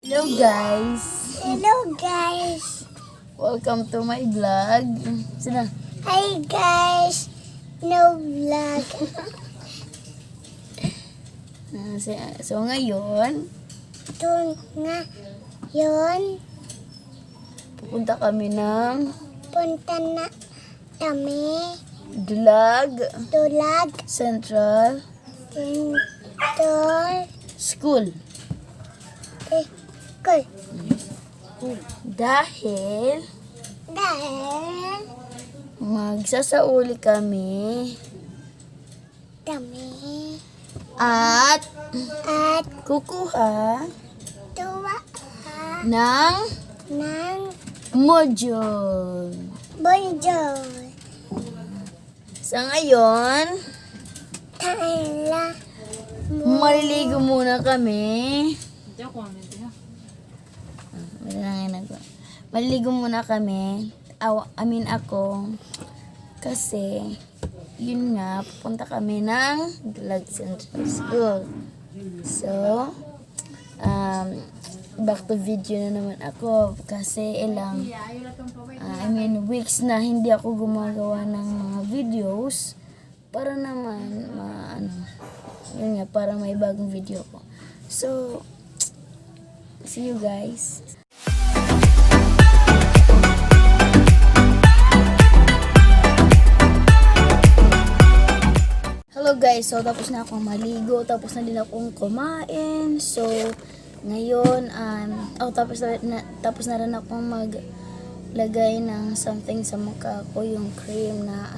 Hello guys! Hello guys! Welcome to my vlog. Sina? Hi guys! No vlog. So ngayon, Ito nga yun. pupunta kami ng Punta na kami. Dulag Tulag. Central Tintor. School. Cool. Dahil Dahil magsasauli kami kami at at kukuha tuwa ng ng module. bonjour. Sa ngayon, Taila maliligo muna kami. Maliligo muna kami. Ako. Kasi, yun nga, pupunta kami ng Dulag Central School. So, back to video na naman ako. Kasi weeks na hindi ako gumagawa ng mga videos. Para naman, yun nga, para may bagong video ko. So, see you guys. Hello guys, so tapos na akong maligo, tapos na din akong kumain. So, ngayon, tapos na rin akong maglagay ng something sa mukha ko, yung cream na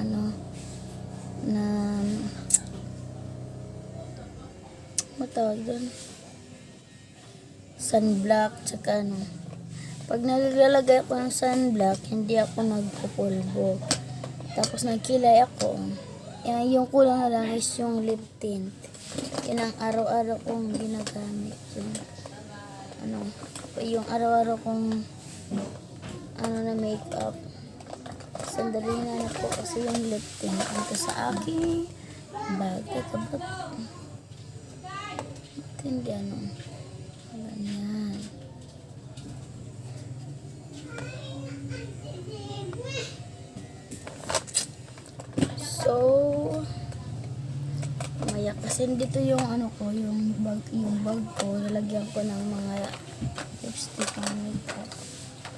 matawag doon, sunblock, tsaka pag naglalagay ako ng sunblock, hindi ako nagpupulbo. Tapos nagkilay ako. Yung kulang na lang is yung lip tint. Yan ang araw-araw kong ginagamit. Yung araw-araw kong na makeup. Sandali na po kasi yung lip tint. Ito sa aking bag. Teka, ba't? Hindi Ganyan. So, maya kasi dito yung yung bag ko, lalagyan ko ng mga lipstick ng makeup.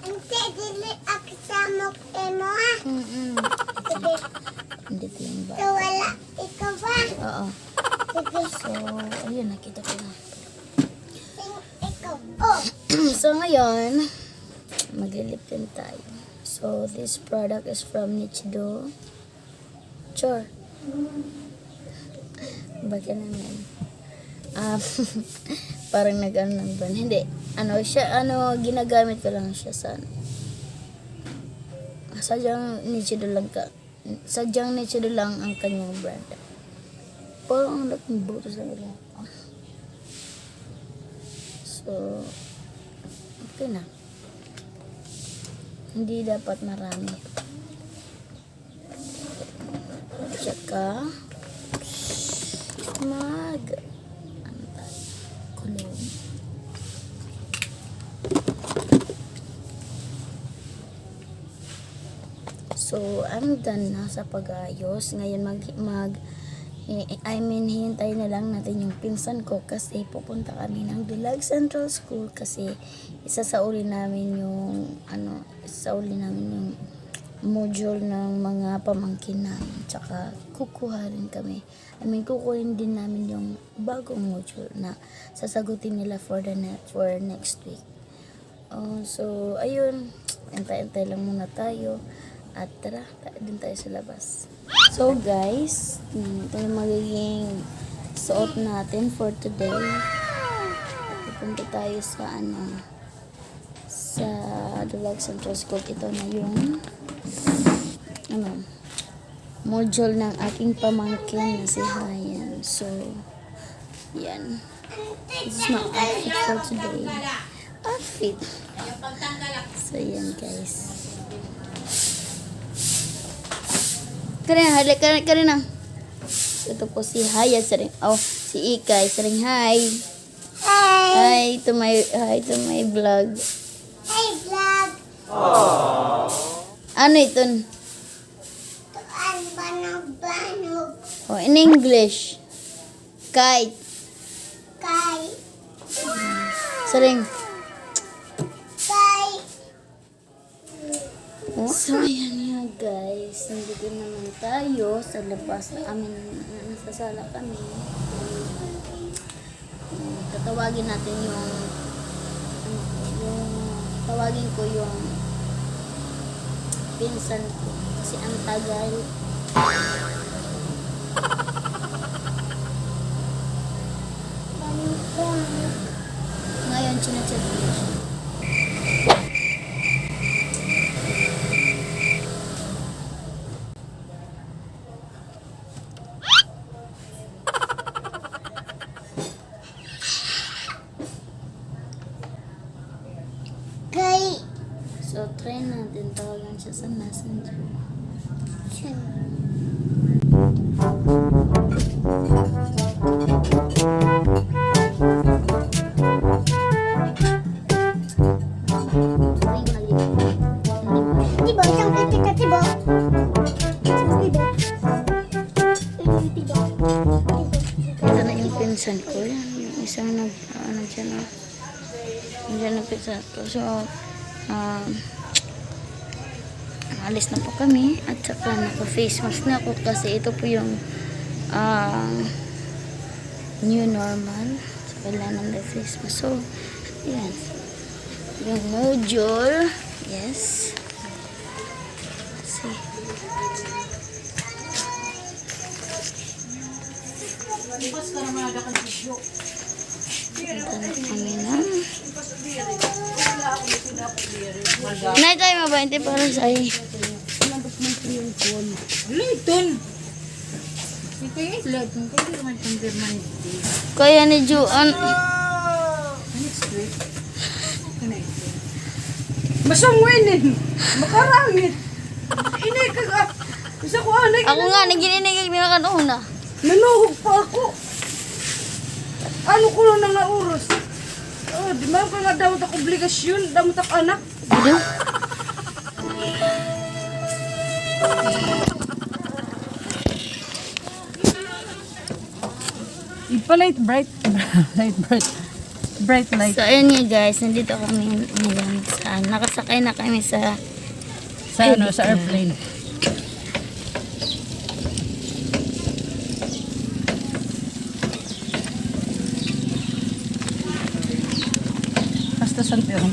Hindi, dili ako sa mukha mo ha. Sige. Dito yung bag. So, wala. Ikaw ba? Oo. Sige. So, ayun, nakita ko na. Ikaw. Oh. So, ngayon, maglilip din tayo. So, this product is from Nichido. Chor. Baka naman. Parang nag-ano ng brand. Hindi. Ginagamit ko lang siya sa sadyang Nichido lang ang kanyang brand. Parang ang laking buto sa ulo. So, okay na. Hindi dapat marami. Tsaka, kulong. So, I'm done na sa pag-ayos. Ngayon, hihintay na lang natin yung pinsan ko kasi pupunta kami ng Dulag Central School kasi isasauli namin yung module ng mga pamangkin namin. Tsaka kukuha rin kami. Kukunin din namin yung bagong module na sasagutin nila for next week. So, ayun. Antay-antay lang muna tayo. At tara, din tayo sa labas. So guys, ito yung magiging suot natin for today. Pupunta tayo sa sa Dulag Central School. Ito na yung module ng aking pamangkin na si Hayan. So, yan. This is my outfit for today. So, yan guys. Karina. Ito po si Hayat, si Ikay, saring hi. Hey. Hi to my vlog. Hey, vlog. Ano ito? Tuan banog-banog. Oh, in English. Kite. Kay. Saring. Kay. Oh. So, ayan nga guys. Nandito naman tayo sa labas. Nasa sala kami. Tatawagin natin tawagin ko yung pinsan ko. Kasi ang tagal. Ngayon, chinachat ko siya. Kay. So, try natin tawagan siya sa messenger. Tibo, isang kita, tibo. Tibo. Tibo. Ito na yung pinsan ko. Yan, yung isang dyan na. Dyan na pinsan ko. So, alis na po kami. At saka naka-face mask na ako kasi ito po yung new normal. So, kailangan na face mask. So, yan. Yung module. Yes. See. Punta na kami na. Nay tayo mabante para sa ay. Liton. Ito yung liton. Kaya naman itong permanente. Kaya ni Juan. Next week. Masangwinin. Makarangit. Inay ka ka. Isa ko anay. Ako nga, nagininig na kanuna. Nanuhog pa ako. Ano ko lang nga oras? Oh, di ba ka nga daw tak obligasyon, daw tak anak. Ano? Ipa-light bright. Bright light. So, ayun nga guys, nandito kami ngayon sa, nakasakay na kami sa Sa airplane. Hasta Santiago.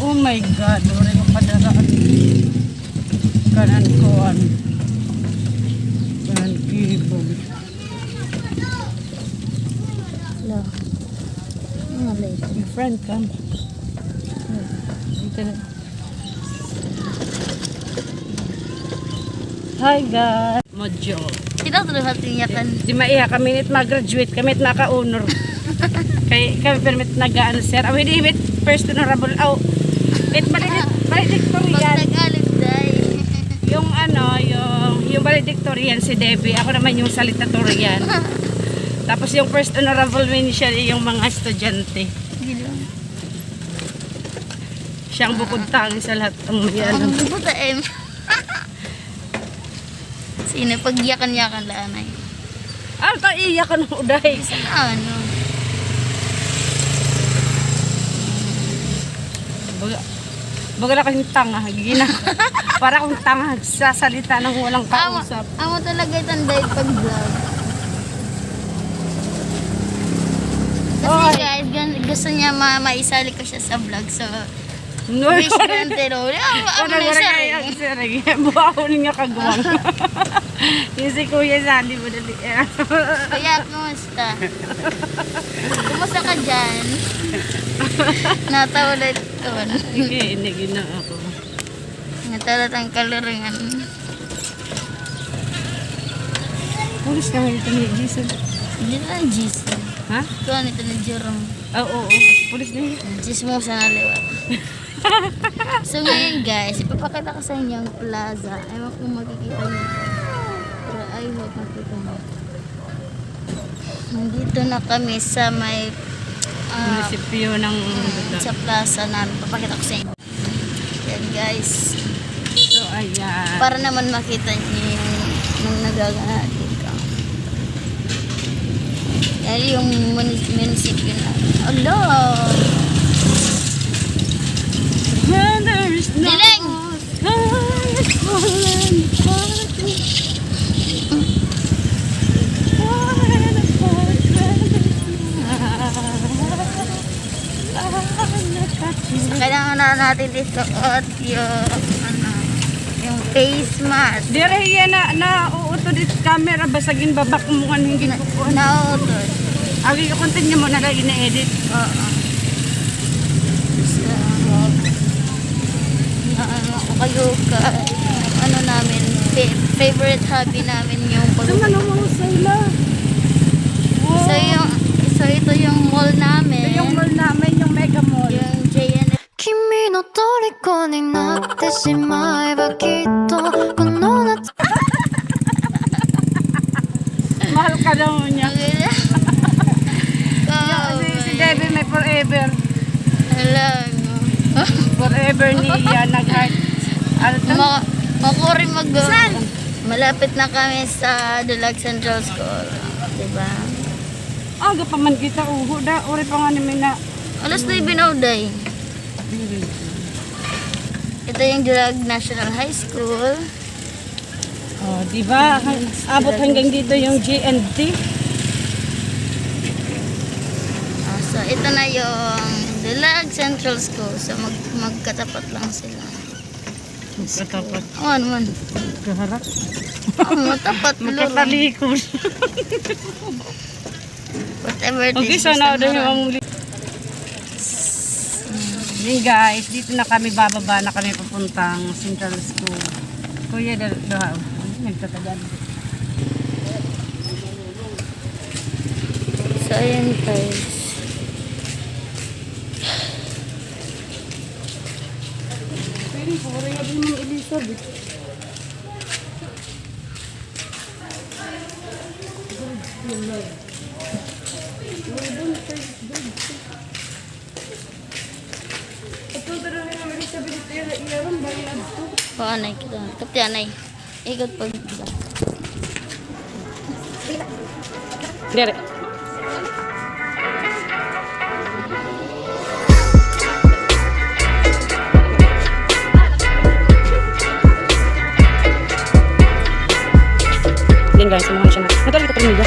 Oh my God, ore ko padaraan. Kanan kibog. Hello. Mga late. Your friend come. Dito na. Hi guys. Modyo. Kita tuloy natin yakan. Di maiha kami nit mag-graduate kami at naka-honor. Kay kami permit nag-ano sir. Awi di mit first honorable. Oh. It valedictorian. Pag nag-alip day. Yung ano, yung valedictorian si Debbie. Ako naman yung salutatorian. Tapos yung first honorable mention yung mga estudyante. Gila. Siyang bukod tangi sa lahat ng yan. Ang puta em. Sino pag-yakan-yakan lang ay. Ah, iyak ka ng uday. Sa ano? Baga na kasing tanga. Gina. Para akong tanga. Sasalita ng walang kausap. Amo talaga itong dahil pag-vlog. Kasi guys, gusto niya maisali ko siya sa vlog. So, wish granted. Amo na isa rin. Buhahon nga kagawang. Yung si Kuya Sandy mo dali. Kaya, kumusta? Kumusta ka dyan? Natawa na ito. Hindi na ako. Natawa ang kalaringan. Pulis naman ito ni Jason. Hindi na ang Jason. Ha? Ito nito ni Jerome. Oo. Pulis na yun. Chismosa na liwat. So ngayon guys, ipapakita ko sa inyo ang plaza. Ewan kung makikita niyo. Pero I hope makita mo. Nandito na kami sa may Munisipyo ng sa plaza namin. Papakita ko sa inyo. Yan guys. So, ayan. Para naman makita niyo yung nagaganap dito. Yan yung munisipyo na. Hello! When there is no Diling! sky is falling apart. When the fortress is Kailangan na natin isuot yung face mask. dire yan na uuto dit camera basagin babak mo kan hindi ko kuha. Nautod. Agi ko content niyo mo na lang ina-edit. Oo. So, kayo ano namin, favorite hobby namin yung Ano mo sila? So ito yung mall namin. Yung mall namin, yung mega mall. Yung JN 君の虜になってしまえばきっとこの夏 Mahal ka daw niya. Si Debbie may forever. Alam Forever niya nag-heart. Makuri malapit na kami sa Dulag Central School. Diba? Aga pa man kita uho da. Uri pa nga namin na. Alas 9 na uday. Ito yung Dulag National High School. Oh, di ba? Abot hanggang dito yung GNT. So ito na yung Dulag Central School. So magkatapat lang sila. Magkatapat. Oo naman. Kaharap. Matapat lalo. Magkatalikod. Whatever it Okay, is. sana basta daw marami. yung yun guys, dito na kami bababa na kami papuntang Central School. Kuya, dahaw. Nagtatagal. So ayan guys. Pwede po, rin din yung Elizabeth. Anay kita. Kapti anay. Ikot pag Dere. Yan guys, sumuha na siya na. Natuloy ko pa rin nila.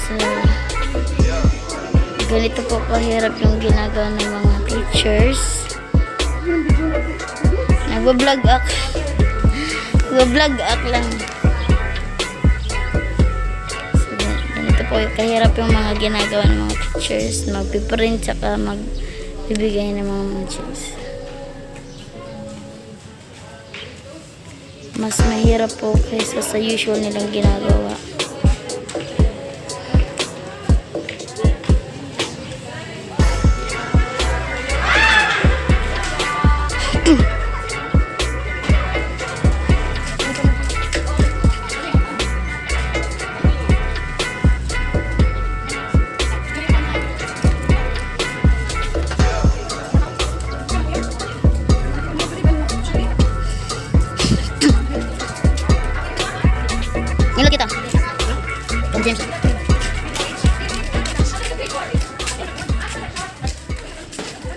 So, ganito po kahirap yung ginagawa ng mga teachers. Nagbablog ako. Nagbablog ako lang. So, ganito po kahirap yung mga ginagawa ng mga teachers. Magpiprint tsaka magbibigay ng mga modules. Mas mahirap po kaysa sa usual nilang ginagawa. Nilo kita. James.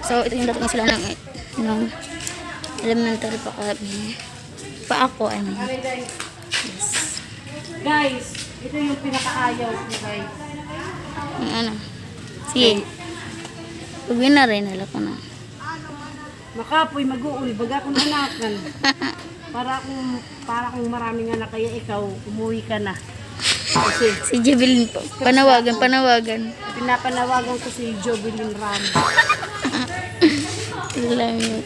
So, ito yung dating sila ng elementary pa kami. Pa ako, I mean. Yes. Guys, ito yung pinakaayaw ko guys. Yung ano. Sige. Pagwin na rin, alam ko na. Makapoy, mag-uul, baga akong anakan. Para kung maraming anak, kaya ikaw, umuwi ka na. Kasi, Si Jevelyn po. Panawagan. pinapanawagan ko si Jovelyn Ram. Lang yun.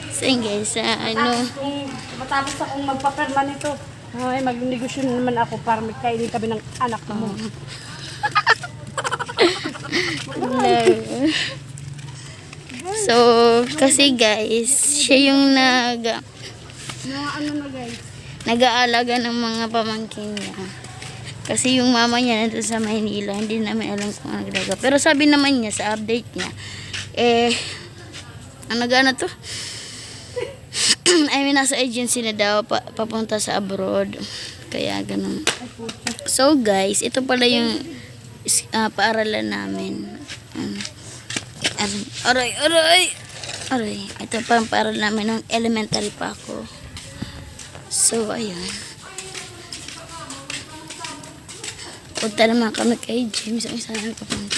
So, yun guys, ano. Kung matapos akong magpaperma nito, ay, mag-negosyo naman ako para may kainin kami ng anak mo. So, kasi guys, siya yung nag-aalaga ng mga pamangkin niya. Kasi yung mama niya nandun sa Maynila, hindi namin alam kung ano nagdaga. Pero sabi naman niya sa update niya, ano to? I mean, nasa agency na daw, papunta sa abroad. Kaya ganun. So guys, ito pala yung paaralan namin. Aray. Ito pa ang paaralan namin nung elementary pa ako. So, ayun. Punta naman kami kay James. Ang isa namin papunta.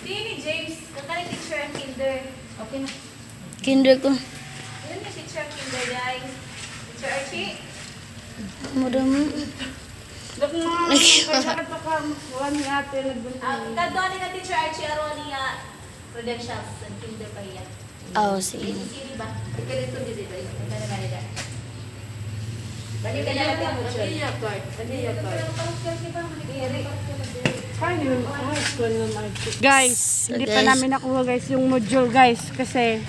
Sini James, kakali teacher ang kinder. Okay na. Kinder ko. Yun yung teacher ang kinder, guys. Teacher Archie. Mura mo. Dok mo, kaya pa ka makuha ni ate nagbunta. Kadoan ni Teacher Archie aron niya credentials sa kinder pa iya. Oo, sige. Sini ba? Ikaw dito dito. Ikaw na dito. Balik ka na lang mo siya. Guys, hindi pa namin nakuha guys yung module guys kasi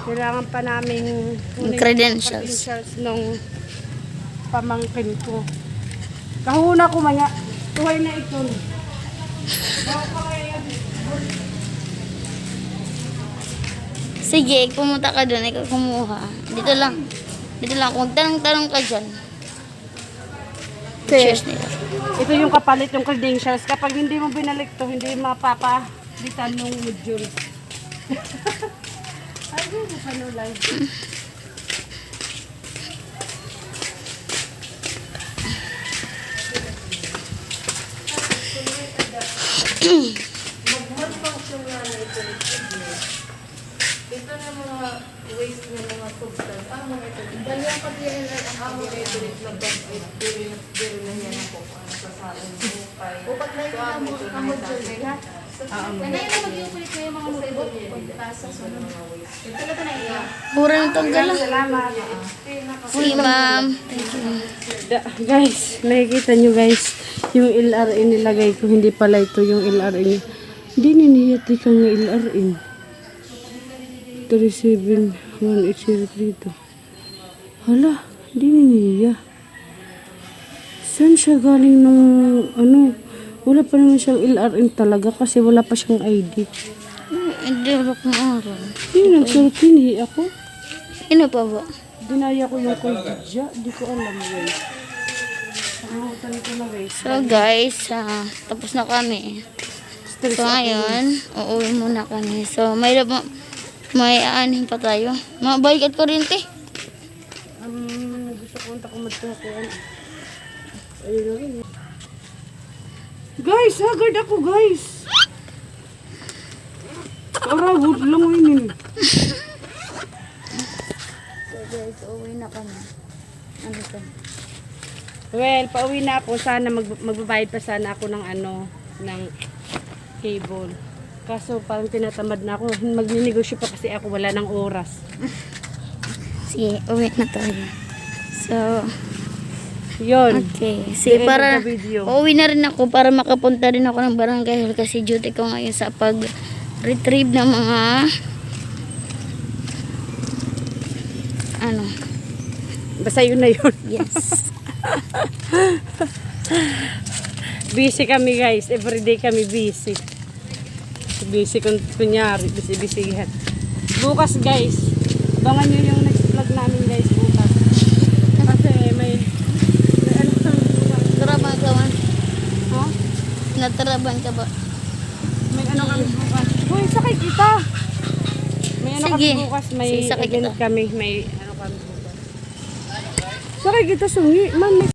kailangan pa namin kunin yung Credentials. nung pamangkin ko. Kahuna ko maya, tuway na ito. Sige, pumunta ka doon. Ikaw kumuha. Dito lang. Kung tanong-tanong ka dyan. Cheers nila. Ito yung kapalit yung credentials. Kapag hindi mo binalik to, hindi mapapalitan yung module. Ay, hindi pa no live. Ito na mga waste ng mga substance. Mga ito. Dali ang pag-iilan ang mga ito na biro na yan ako. Sa salon mo. Upat na yung module na. Nanay na mag-iukulit ko yung mga module. Pagpasa sa mga waste. Ito na ito na iya. Mura ng tanggal lang. Salamat. Uy, ma'am. Thank you. Guys, nakikita nyo guys, yung LRN nilagay ko, hindi pala ito yung LRN niya. Hindi niniyati kang LRN. 371803 to. Hala, hindi niniya. Saan siya galing nung ano? Wala pa naman siyang LRN talaga kasi wala pa siyang ID. Hindi ako kumaral. Hindi nagsulat, hinihi ako. Ano pa ba? Dinaya ko yung kay Didja. Di ko alam guys. Nakalimutan ko na guys. So guys, tapos na kami. Stress So ngayon, uuwi muna kami. So may aanin pa tayo. Mabalik at kuryente. Gusto ko unta ko magtakuan. Ayun na rin. Guys, haggard ako guys. Arawod lang yun. So guys, uuwi na kami. Ano to? Well, pauwi na ako. Sana magbabayad pa sana ako ng ng cable. Kaso parang tinatamad na ako. Magninegosyo pa kasi ako, wala ng oras. Sige, uwi na tayo. So, Yun. okay. Sige, The end para of the video. uuwi na rin ako para makapunta rin ako ng barangay hall kasi duty ko ngayon sa pag-retrieve ng mga Basta yun na yun. yes. Busy kami guys. Everyday kami busy. Busy kunyari. Busy yan. Bukas guys. Abangan nyo yung next vlog namin guys bukas. Kasi may ano kami bukas. Taraban ka man. Huh? Nataraban ka ba? May ano kami bukas. Uy, sakay kita. May ano Sige. kami bukas. May Sige, sakay event kita. kami. May ano kami bukas. Sakay kita sungi. Man,